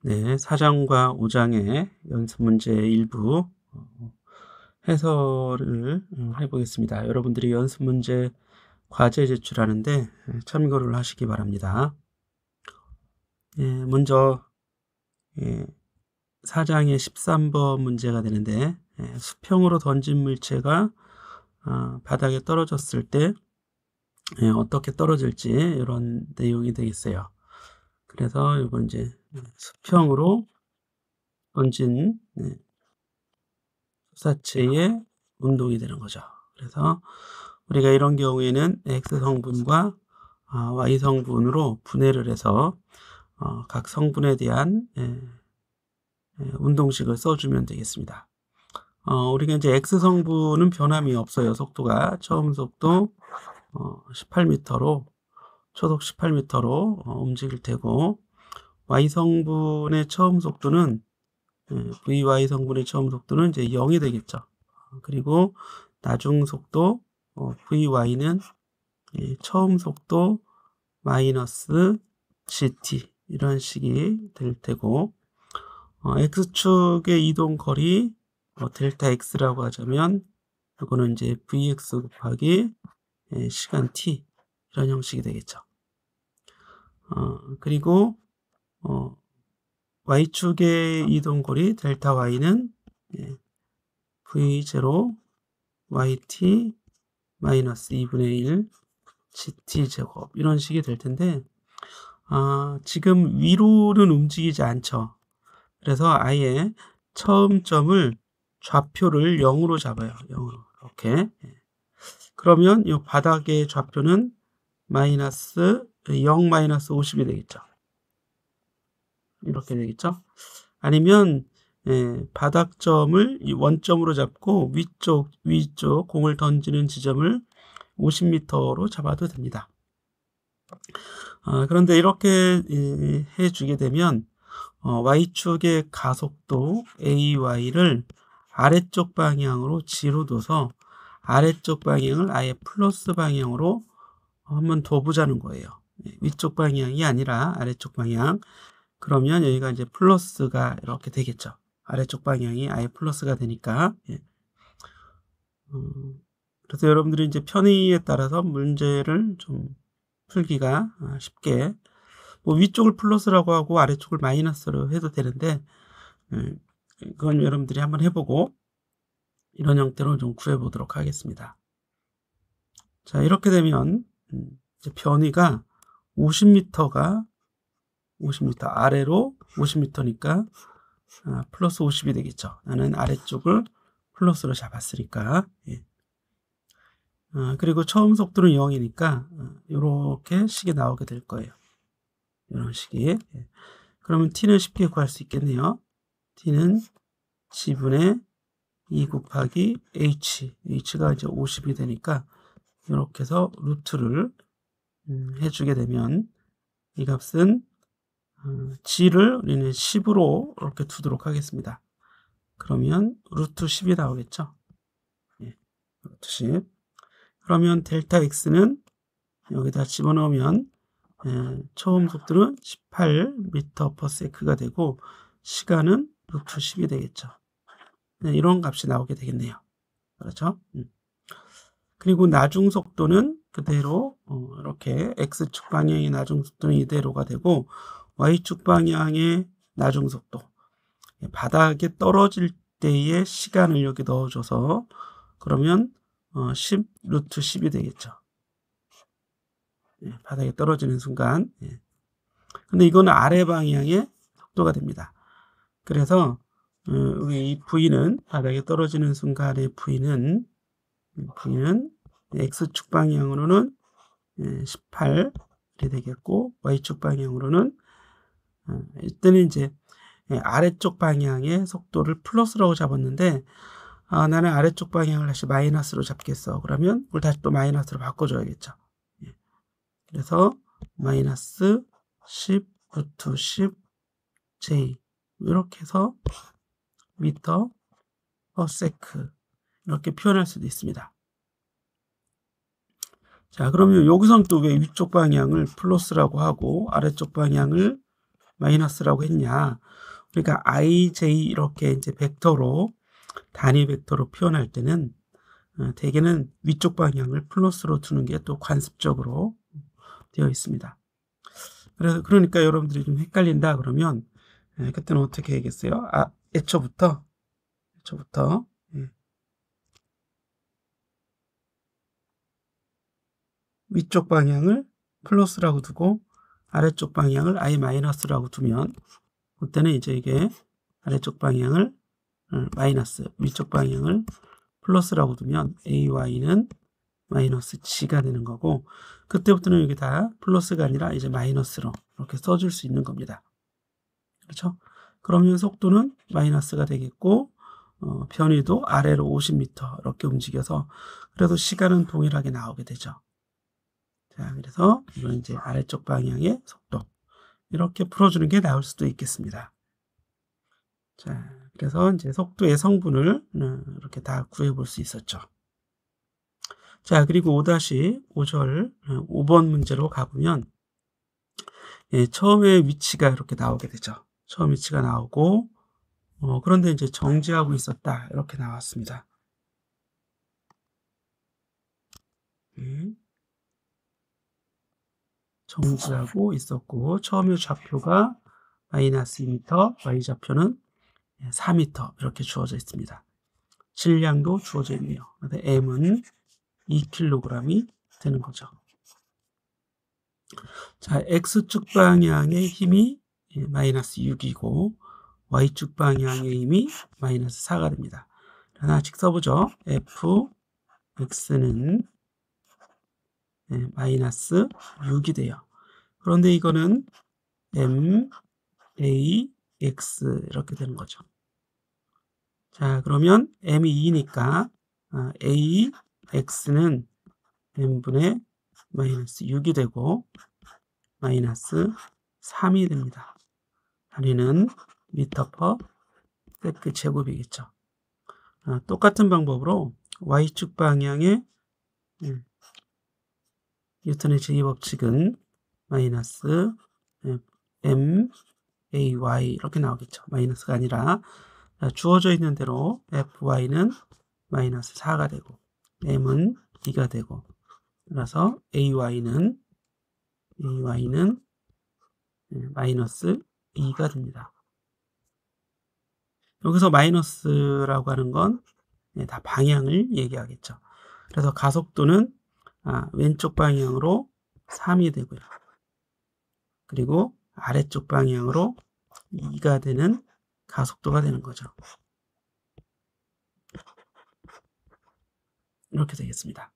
네, 4장과 5장의 연습 문제 일부 해설을 해보겠습니다. 여러분들이 연습 문제 과제 제출하는데 참고를 하시기 바랍니다. 먼저 4장의 13번 문제가 되는데, 수평으로 던진 물체가 바닥에 떨어졌을 때 어떻게 떨어질지 이런 내용이 되겠어요. 그래서 이건 이제 수평으로 던진 수사체의 운동이 되는 거죠. 그래서 우리가 이런 경우에는 X 성분과 Y 성분으로 분해를 해서 각 성분에 대한 운동식을 써주면 되겠습니다. 우리가 이제 X 성분은 변함이 없어요. 속도가 처음 속도 18m로 초속 18m로 움직일 테고, Y 성분의 처음 속도는 VY 성분의 처음 속도는 이제 0이 되겠죠. 그리고 나중 속도 VY는 처음 속도 마이너스 GT 이런 식이 될 테고, X축의 이동 거리 델타 X라고 하자면 이거는 이제 VX 곱하기 시간 T 이런 형식이 되겠죠. 그리고 Y축의 이동거리 델타 Y는 V0 YT 마이너스 2분의 1 GT 제곱 이런 식이 될 텐데, 지금 위로는 움직이지 않죠. 그래서 아예 처음 점을 좌표를 0으로 잡아요. 0으로 이렇게. 그러면 이 바닥의 좌표는 마이너스 0 마이너스 50이 되겠죠. 이렇게 되겠죠. 아니면 바닥점을 원점으로 잡고 위쪽 공을 던지는 지점을 50m로 잡아도 됩니다. 그런데 이렇게 해주게 되면 Y축의 가속도 AY를 아래쪽 방향으로 G로 둬서 아래쪽 방향을 아예 플러스 방향으로 한번 둬보자는 거예요. 위쪽 방향이 아니라 아래쪽 방향. 그러면 여기가 이제 플러스가 이렇게 되겠죠. 아래쪽 방향이 아예 플러스가 되니까. 그래서 여러분들이 이제 편의에 따라서 문제를 좀 풀기가 쉽게, 위쪽을 플러스라고 하고 아래쪽을 마이너스로 해도 되는데, 그건 여러분들이 한번 해보고 이런 형태로 좀 구해보도록 하겠습니다. 자, 이렇게 되면 이제 변위가 50m가 50m 아래로 50m니까 플러스 50이 되겠죠. 나는 아래쪽을 플러스로 잡았으니까. 그리고 처음 속도는 0이니까 이렇게 식이 나오게 될 거예요. 이런 식이. 그러면 t는 쉽게 구할 수 있겠네요. t는 g분의 2 곱하기 h가 이제 50이 되니까 이렇게 해서 루트를 해주게 되면 이 값은 g를 우리는 10으로 이렇게 두도록 하겠습니다. 그러면 루트 10이 나오겠죠. 루트 10. 그러면 델타 x는 여기다 집어넣으면 처음 속도는 18m/s가 되고 시간은 루트 10이 되겠죠. 이런 값이 나오게 되겠네요. 그렇죠? 그리고 나중 속도는 그대로 이렇게 X축 방향의 나중 속도는 이대로가 되고, Y축 방향의 나중 속도, 바닥에 떨어질 때의 시간을 여기 넣어줘서 그러면 10 루트 10이 되겠죠. 바닥에 떨어지는 순간. 근데 이거는 아래 방향의 속도가 됩니다. 그래서 우리 이 V는 바닥에 떨어지는 순간의 V는 X축 방향으로는 18이 되겠고, Y축 방향으로는 이때는 이제 아래쪽 방향의 속도를 플러스라고 잡았는데, 나는 아래쪽 방향을 다시 마이너스로 잡겠어. 그러면 이걸 다시 또 마이너스로 바꿔줘야겠죠. 그래서 마이너스 10 루트 10 J 이렇게 해서 미터 퍼 세크 이렇게 표현할 수도 있습니다. 자, 그러면 여기서는 또 왜 위쪽 방향을 플러스라고 하고 아래쪽 방향을 마이너스라고 했냐? 그러니까 ij 이렇게 이제 벡터로 단위 벡터로 표현할 때는 대개는 위쪽 방향을 플러스로 두는 게 또 관습적으로 되어 있습니다. 그러니까 여러분들이 좀 헷갈린다 그러면 그때는 어떻게 해야겠어요? 애초부터 예, 위쪽 방향을 플러스라고 두고 아래쪽 방향을 아예 마이너스라고 두면 그때는 이제 이게 아래쪽 방향을 마이너스, 위쪽 방향을 플러스라고 두면 AY는 마이너스 G가 되는 거고, 그때부터는 이게 다 플러스가 아니라 이제 마이너스로 이렇게 써줄 수 있는 겁니다. 그렇죠? 그러면 속도는 마이너스가 되겠고, 변위도 아래로 50m 이렇게 움직여서 그래도 시간은 동일하게 나오게 되죠. 자, 그래서 이건 이제 아래쪽 방향의 속도 이렇게 풀어주는 게 나을 수도 있겠습니다. 자, 그래서 이제 속도의 성분을 이렇게 다 구해볼 수 있었죠. 자, 그리고 5-5절 5번 문제로 가보면 처음에 위치가 이렇게 나오게 되죠. 처음 위치가 나오고 그런데 이제 정지하고 있었다 이렇게 나왔습니다. 정지하고 있었고 처음에 좌표가 마이너스 2m, y좌표는 4m 이렇게 주어져 있습니다. 질량도 주어져 있네요. M은 2kg이 되는 거죠. 자, X축 방향의 힘이 마이너스 6이고 Y축 방향의 힘이 마이너스 4가 됩니다. 하나씩 써보죠. Fx는 마이너스 6이 돼요. 그런데 이거는 M, A, X 이렇게 되는 거죠. 자, 그러면 M이 2니까 A, X는 M분의 마이너스 6이 되고 마이너스 3이 됩니다. 단위는 미터 퍼 세크 제곱이겠죠. 똑같은 방법으로 Y축 방향의 뉴턴의 제2법칙은 마이너스 M, A, Y 이렇게 나오겠죠. 마이너스가 아니라 주어져 있는 대로 FY는 마이너스 4가 되고 M은 2가 되고 그래서 AY는 마이너스 2가 됩니다. 여기서 마이너스라고 하는 건 다 방향을 얘기하겠죠. 그래서 가속도는 왼쪽 방향으로 3이 되고요. 그리고 아래쪽 방향으로 2가 되는 가속도가 되는 거죠. 이렇게 되겠습니다.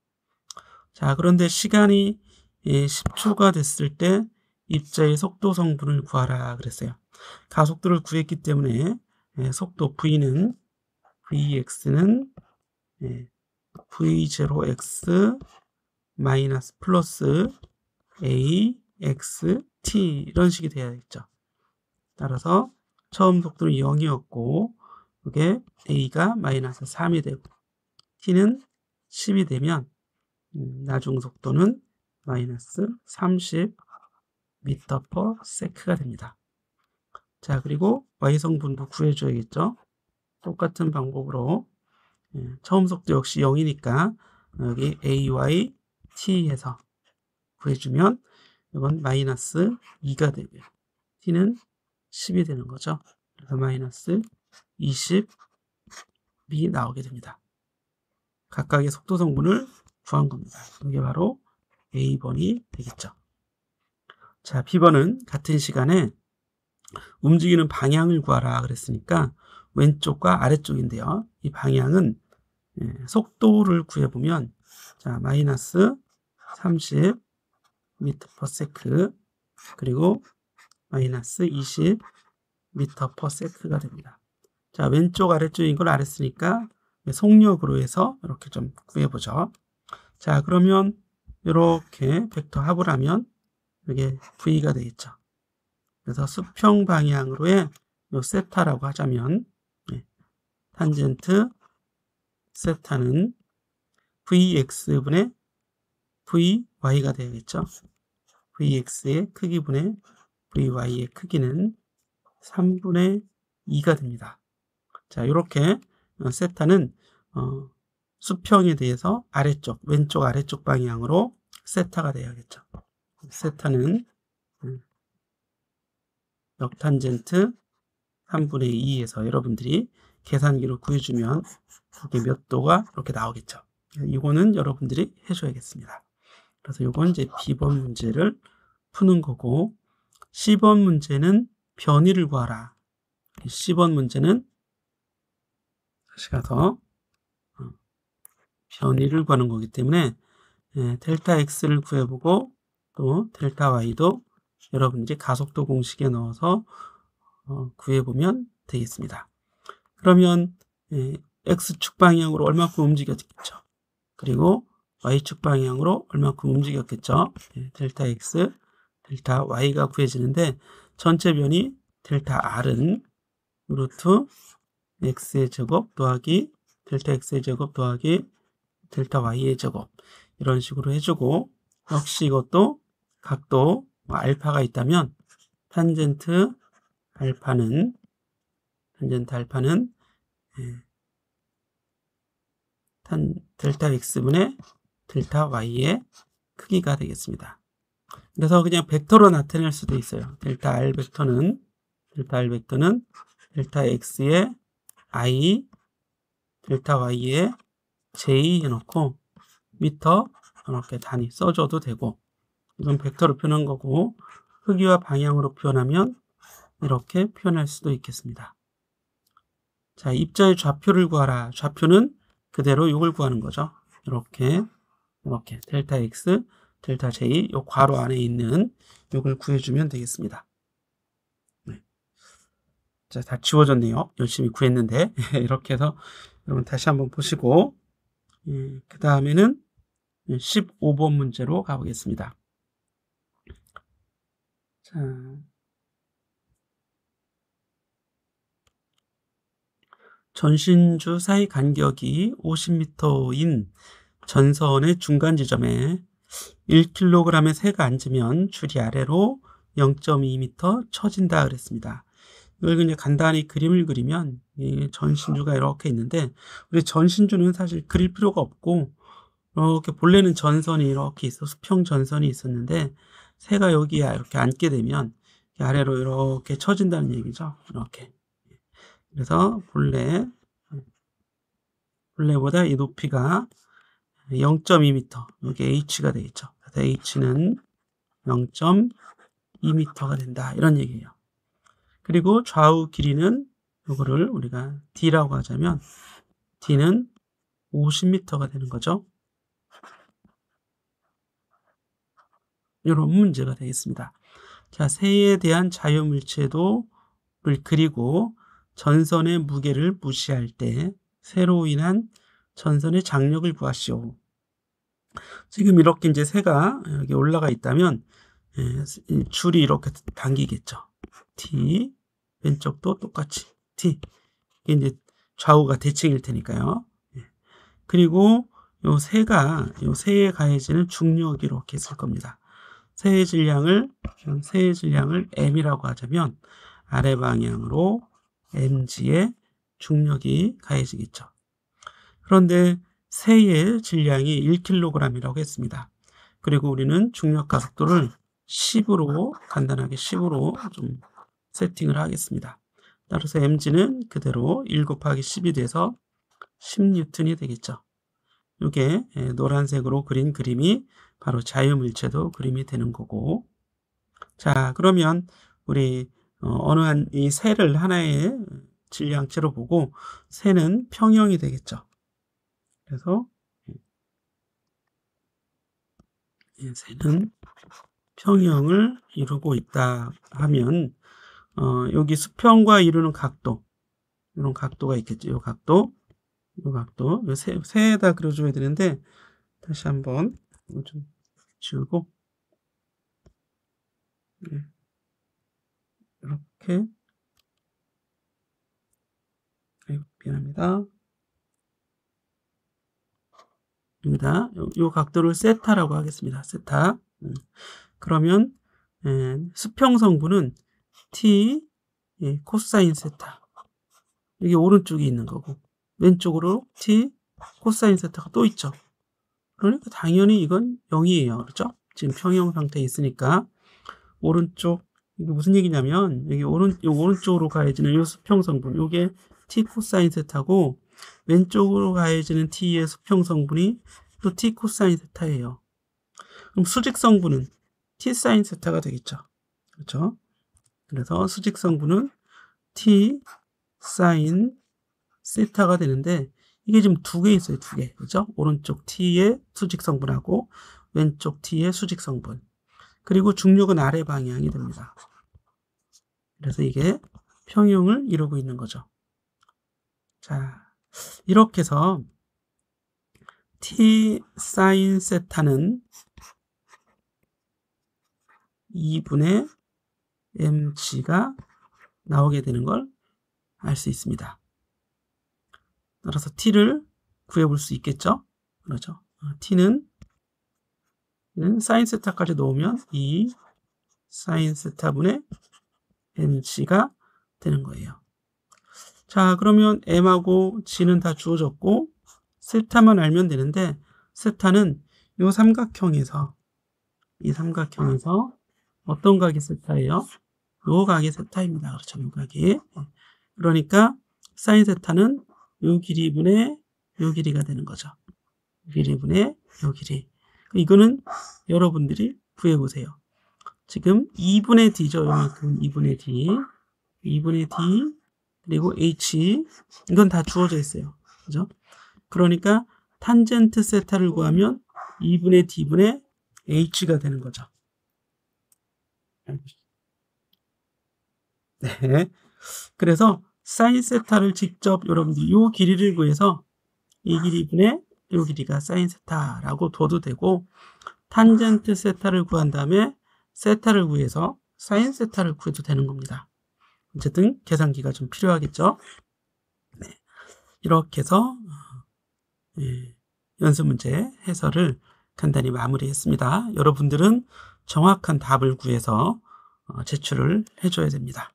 자, 그런데 시간이 10초가 됐을 때 입자의 속도 성분을 구하라 그랬어요. 가속도를 구했기 때문에 속도 V는 Vx는 V0x 마이너스 플러스 AXT 이런 식이 돼야겠죠. 따라서 처음 속도는 0이었고 그게 A가 마이너스 3이 되고 T는 10이 되면 나중 속도는 마이너스 30 미터 퍼 세크가 됩니다. 자, 그리고 Y 성분도 구해줘야겠죠. 똑같은 방법으로 처음 속도 역시 0이니까 여기 AY, T에서 구해주면 이건 마이너스 2가 되고요. T는 10이 되는 거죠. 그래서 마이너스 20이 나오게 됩니다. 각각의 속도 성분을 구한 겁니다. 이게 바로 A번이 되겠죠. 자, B번은 같은 시간에 움직이는 방향을 구하라 그랬으니까 왼쪽과 아래쪽인데요. 이 방향은 속도를 구해보면 자, 마이너스 30 미터 퍼 세크 그리고 마이너스 20 미터 퍼 세크가 됩니다. 자, 왼쪽 아래쪽인 걸 알았으니까 속력으로 해서 이렇게 좀 구해보죠. 자, 그러면 이렇게 벡터 합을 하면 이게 V가 되겠죠. 그래서 수평 방향으로의 요 세타라고 하자면 탄젠트 세타는 Vx분의 Vy가 되겠죠. Vx의 크기분의 VY의 크기는 3분의 2가 됩니다. 자, 이렇게 세타는 수평에 대해서 아래쪽, 왼쪽 아래쪽 방향으로 세타가 돼야겠죠. 세타는 역탄젠트 3분의 2에서 여러분들이 계산기로 구해주면 그게 몇 도가 이렇게 나오겠죠. 이거는 여러분들이 해줘야겠습니다. 그래서 이건 이제 B번 문제를 푸는 거고, C번 문제는 변위를 구하라. C번 문제는 다시 가서 변위를 구하는 거기 때문에 델타 X를 구해보고 또 델타 Y도 여러분들이 가속도 공식에 넣어서 구해보면 되겠습니다. 그러면 X축 방향으로 얼마큼 움직였겠죠. 그리고 Y축 방향으로 얼마큼 움직였겠죠. 델타 X, 델타 Y가 구해지는데 전체 변이 델타 R은 루트 X의 제곱 더하기 델타 X의 제곱 더하기 델타 Y의 제곱 이런 식으로 해주고, 역시 이것도 각도 알파가 있다면 탄젠트 알파는 델타 X분의 델타 Y의 크기가 되겠습니다. 그래서 그냥 벡터로 나타낼 수도 있어요. 델타 R 벡터는 델타 X의 I, 델타 Y의 J 해놓고 미터 이렇게 단위 써줘도 되고, 이건 벡터로 표현한 거고, 크기와 방향으로 표현하면 이렇게 표현할 수도 있겠습니다. 자, 입자의 좌표를 구하라. 좌표는 그대로 이걸 구하는 거죠. 이렇게 델타 X, 델타 J 이 괄호 안에 있는 이걸 구해주면 되겠습니다. 네. 자, 다 지워졌네요. 열심히 구했는데 이렇게 해서 여러분 다시 한번 보시고, 그 다음에는 15번 문제로 가보겠습니다. 자, 전신주 사이 간격이 50m인 전선의 중간 지점에 1kg의 새가 앉으면 줄이 아래로 0.2m 처진다 그랬습니다. 이걸 그냥 간단히 그림을 그리면 이 전신주가 이렇게 있는데, 우리 전신주는 사실 그릴 필요가 없고, 이렇게 본래는 전선이 이렇게 있어, 수평 전선이 있었는데 새가 여기에 이렇게 앉게 되면 아래로 이렇게 처진다는 얘기죠. 이렇게. 그래서 본래보다 이 높이가 0.2m, 여기 H가 되겠죠. 그래서 H는 0.2m가 된다, 이런 얘기예요. 그리고 좌우 길이는 이거를 우리가 D라고 하자면 D는 50m가 되는 거죠. 이런 문제가 되겠습니다. 자, 새에 대한 자유물체도를 그리고 전선의 무게를 무시할 때 새로 인한 전선의 장력을 구하시오. 지금 이렇게 이제 새가 여기 올라가 있다면 줄이 이렇게 당기겠죠. T, 왼쪽도 똑같이 T. 이게 이제 좌우가 대칭일 테니까요. 그리고 요 새에 가해지는 중력이 이렇게 있을 겁니다. 새의 질량을 m이라고 하자면 아래 방향으로 mg의 중력이 가해지겠죠. 그런데 새의 질량이 1kg이라고 했습니다. 그리고 우리는 중력 가속도를 10으로 간단하게 10으로 좀 세팅을 하겠습니다. 따라서 mg는 그대로 1 곱하기 10이 돼서 10N이 되겠죠. 이게 노란색으로 그린 그림이 바로 자유물체도 그림이 되는 거고, 자, 그러면 우리 어느 이 새를 하나의 질량체로 보고 새는 평형이 되겠죠. 그래서 새는 평형을 이루고 있다 하면 여기 수평과 이루는 각도, 이런 각도가 있겠죠. 이 각도, 새에다 그려줘야 되는데 다시 한번 좀 지우고 이렇게, 미안합니다. 이 각도를 세타라고 하겠습니다. 세타. 그러면 수평 성분은 t 코사인 세타. 이게 오른쪽에 있는 거고 왼쪽으로 t 코사인 세타가 또 있죠. 그러니까 당연히 이건 0이에요. 그렇죠? 지금 평형 상태에 있으니까 오른쪽 이게 무슨 얘기냐면 여기 오른쪽으로 가해지는 이 수평 성분 이게 t 코사인 세타고 왼쪽으로 가해지는 t의 수평 성분이 또 t 코사인 세타예요. 그럼 수직 성분은 t 사인 세타가 되겠죠. 그렇죠? 그래서 수직 성분은 t 사인 세타가 되는데 이게 지금 두 개 있어요. 두 개. 그렇죠? 오른쪽 t의 수직 성분하고 왼쪽 t의 수직 성분. 그리고 중력은 아래 방향이 됩니다. 그래서 이게 평형을 이루고 있는 거죠. 자, 이렇게 해서 t 사인 세타는 2분의 mg가 나오게 되는 걸 알 수 있습니다. 따라서 t를 구해볼 수 있겠죠? 그렇죠? t는 사인 세타까지 놓으면 2 사인 세타분의 mg가 되는 거예요. 자, 그러면 m하고 g는 다 주어졌고 세타만 알면 되는데 세타는 이 삼각형에서 어떤 각이 세타예요? 요 각이 세타입니다. 그렇죠? 요 각이. 그러니까 사인 세타는 요 길이분의 요 길이가 되는 거죠. 요 길이분의 요 길이. 이거는 여러분들이 구해보세요. 지금 2분의 d죠. 요만큼 2분의 d. 그리고 h. 이건 다 주어져 있어요. 그죠? 그러니까 탄젠트 세타를 구하면 2분의 d분의 h가 되는 거죠. 네. 그래서 사인 세타를 직접 여러분들이 요 길이를 구해서 이 길이분의 요 길이가 사인 세타라고 둬도 되고 탄젠트 세타를 구한 다음에 세타를 구해서 사인 세타를 구해도 되는 겁니다. 어쨌든 계산기가 좀 필요하겠죠. 네. 이렇게 해서 연습 문제 해설을 간단히 마무리했습니다. 여러분들은 정확한 답을 구해서 제출을 해줘야 됩니다.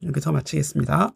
여기서 마치겠습니다.